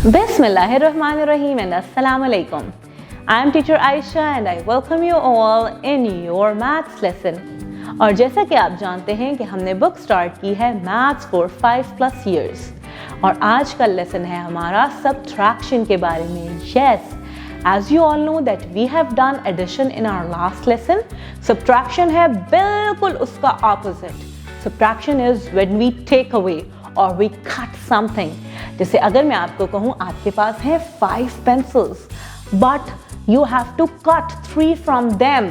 Bismillahirrahmanirrahim and Assalamu alaikum. I am teacher Aisha and I welcome you all in your maths lesson. और जैसा कि आप जानते हैं कि हमने बुक स्टार्ट की है मैथ्स फॉर 5+ years और आज का लेसन है हमारा सब्ट्रैक्शन के बारे में. Yes, as you all know that we have done addition in our last lesson. Subtraction है बिल्कुल उसका opposite. Subtraction is when we take away or we cut something. जैसे अगर मैं आपको कहूँ आपके पास है 5 pencils but you have to cut 3 from them.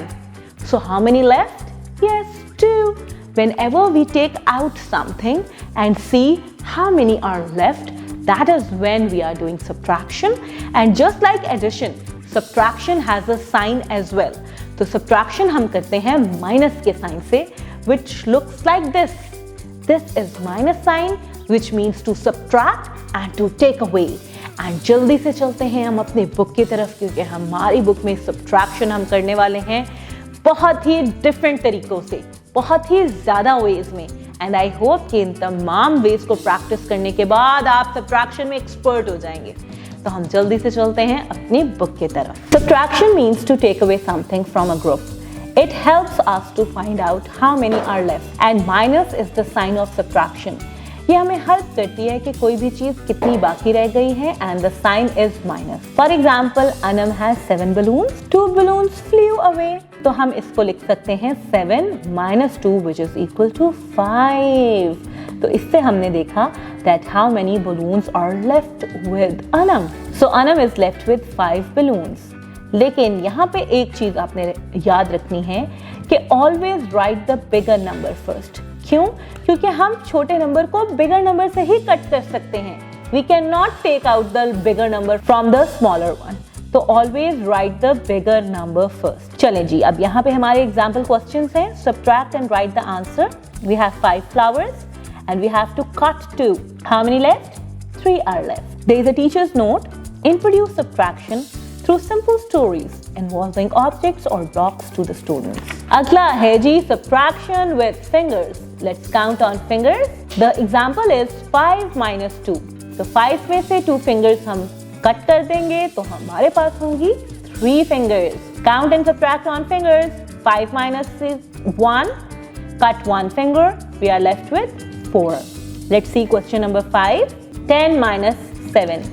So how many left? Yes, 2. Whenever we take out something and see how many are left, that is when we are doing subtraction. And just like addition, subtraction has a sign as well. तो subtraction हम करते हैं minus के sign से, which looks like this. This is minus sign, which means to subtract and to take away. And जल्दी से चलते हैं हम अपने बुक की तरफ क्योंकि हमारी बुक में subtraction हम करने वाले हैं बहुत ही डिफरेंट तरीकों से, बहुत ही ज़्यादा वेज में. एंड आई होप कि इन तमाम वेज को प्रैक्टिस करने के बाद आप सब्ट्रैक्शन में एक्सपर्ट हो जाएंगे. तो हम जल्दी से चलते हैं अपनी बुक की तरफ. Subtraction means to take away something from a group. It helps us to find out how many are left. And minus is the sign of subtraction. ये हमें हेल्प करती है कि कोई भी चीज़ कितनी बाकी रह गई है and the sign is minus. For example, Anam has 7 balloons. 2 balloons flew away. तो हम इसको लिख सकते हैं 7 minus 2 which is equal to 5. तो इससे हमने देखा that how many balloons are left with Anam. So Anam is left with 5 balloons. लेकिन यहाँ पे एक चीज आपने याद रखनी है कि always write the bigger number first. क्यों? क्योंकि हम छोटे नंबर को बिगर नंबर से ही कट कर सकते हैं. We cannot take out the bigger number from the smaller one. तो always write the bigger number first. चलें जी, अब यहाँ पे हमारे example questions हैं. Subtract and write the answer. We have 5 flowers and we have to cut 2. How many left? 3 are left. There is a teacher's note. Introduce subtraction through simple stories involving objects or blocks to the students. अगला है जी subtraction with fingers. Let's count on fingers. The example is 5 minus 2. तो 5 में से 2 fingers हम cut कर देंगे तो हमारे पास होंगी 3 fingers. Count and subtract on fingers. 5 minus 1. Cut 1 finger. We are left with 4. Let's see question number 5. 10 minus 7.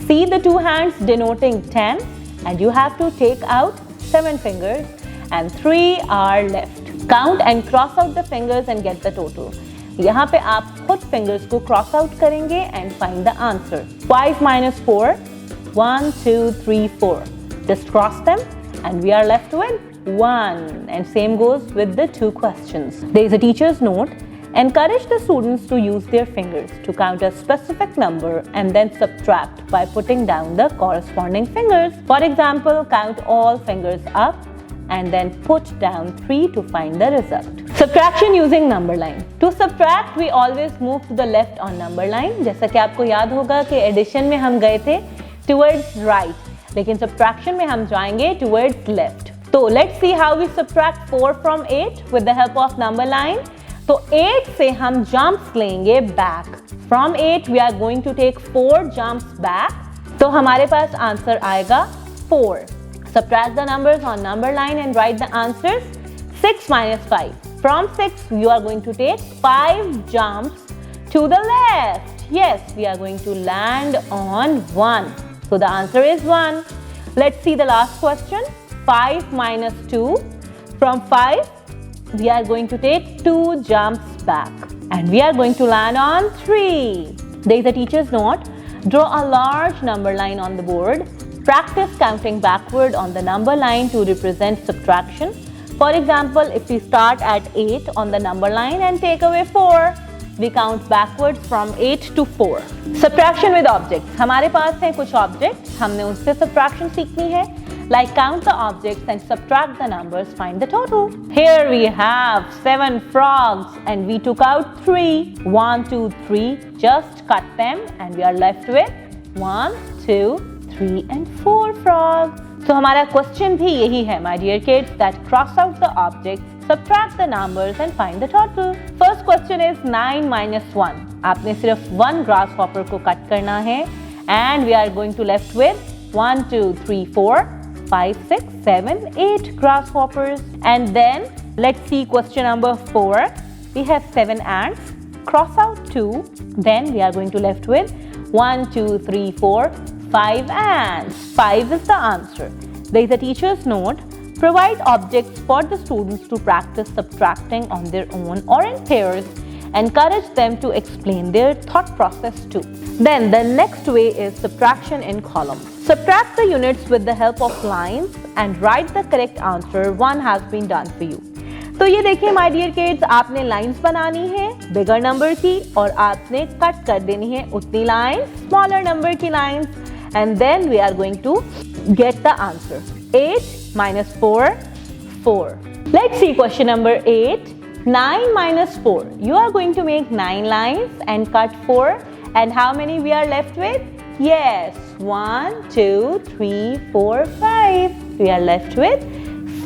See the 2 hands denoting 10. And you have to take out 7 fingers and 3 are left. Count and cross out the fingers and get the total. यहाँ पे आप खुद fingers को cross out करेंगे and find the answer. 5 minus 4, 1, 2, 3, 4. Just cross them and we are left with 1. And same goes with the 2 questions. There is a teacher's note. Encourage the students to use their fingers to count a specific number and then subtract by putting down the corresponding fingers. For example, count all fingers up and then put down 3 to find the result. Subtraction using number line. To subtract, we always move to the left on number line. जैसा कि आपको याद होगा कि addition में हम गए थे towards right, लेकिन subtraction में हम जाएंगे towards left. तो let's see how we subtract 4 from 8 with the help of number line. तो 8 से हम jumps लेंगे back. From 8 we are going to take 4 jumps back. तो हमारे पास आंसर आएगा 4. Subtract the numbers on number line and write the answers. 6 minus 5. From 6 you are going to take 5 jumps to the left. Yes, we are going to land on 1. So the answer is 1. Let's see the last question. 5 minus 2. From 5 we are going to take 2 jumps back and we are going to land on 3. There is a teacher's note. Draw a large number line on the board. Practice counting backward on the number line to represent subtraction. For example, if we start at 8 on the number line and take away 4, we count backwards from 8 to 4. Subtraction with objects. हमारे पास हैं कुछ objects, हमने उनसे subtraction सीखनी है. Like count the objects and subtract the numbers, find the total. Here we have 7 frogs and we took out 3. 1, 2, 3. Just cut them and we are left with 1, 2, 3 and 4 frogs. So हमारा question भी यही है, my dear kids, that cross out the objects, subtract the numbers and find the total. First question is 9 minus 1. आपने सिर्फ 1 grasshopper को cut करना है and we are going to left with 1, 2, 3, 4, 5, 6, 7, 8 grasshoppers. And then let's see question number 4. We have 7 ants. Cross out 2. Then we are going to left with 1, 2, 3, 4, 5 ants. 5 is the answer. There is a teacher's note. Provide objects for the students to practice subtracting on their own or in pairs. Encourage them to explain their thought process too. Then the next way is subtraction in columns. Subtract the units with the help of lines and write the correct answer. One has been done for you. तो ये देखिए my dear kids, आपने lines बनानी है bigger number की और आपने cut कर देनी है उतनी लाइंस स्मॉलर नंबर की lines, and then we are going to get the answer. 8 minus 4, 4. Let's see question number 8. 9 minus 4. You are going to make 9 lines and cut 4. And how many we are left with? Yes, 1, 2, 3, 4, 5. We are left with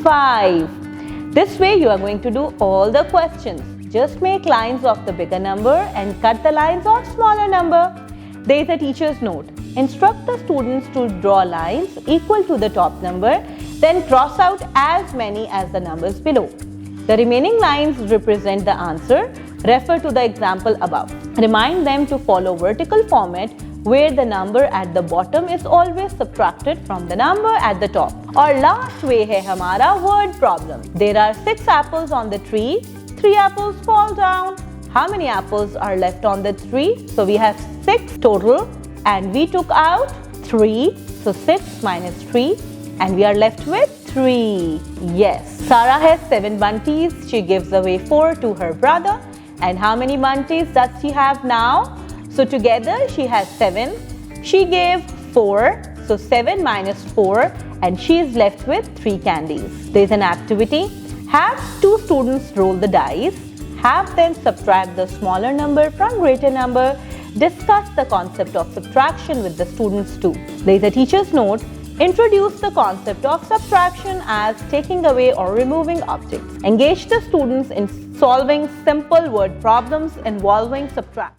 5. This way you are going to do all the questions. Just make lines of the bigger number and cut the lines of smaller number. There is a teacher's note. Instruct the students to draw lines equal to the top number, then cross out as many as the numbers below. The remaining lines represent the answer. Refer to the example above. Remind them to follow vertical format where the number at the bottom is always subtracted from the number at the top. और last way है हमारा word problem. There are 6 apples on the tree. 3 apples fall down. How many apples are left on the tree? So we have 6 total and we took out 3. So 6 minus 3 and we are left with 3. Yes. Sarah has 7 bunties. She gives away 4 to her brother. And how many bunties does she have now? So together she has 7. She gave 4. So 7 minus 4 and she is left with 3 candies. There is an activity. Have 2 students roll the dice. Have them subtract the smaller number from greater number. Discuss the concept of subtraction with the students too. There is a teacher's note. Introduce the concept of subtraction as taking away or removing objects. Engage the students in solving simple word problems involving subtraction.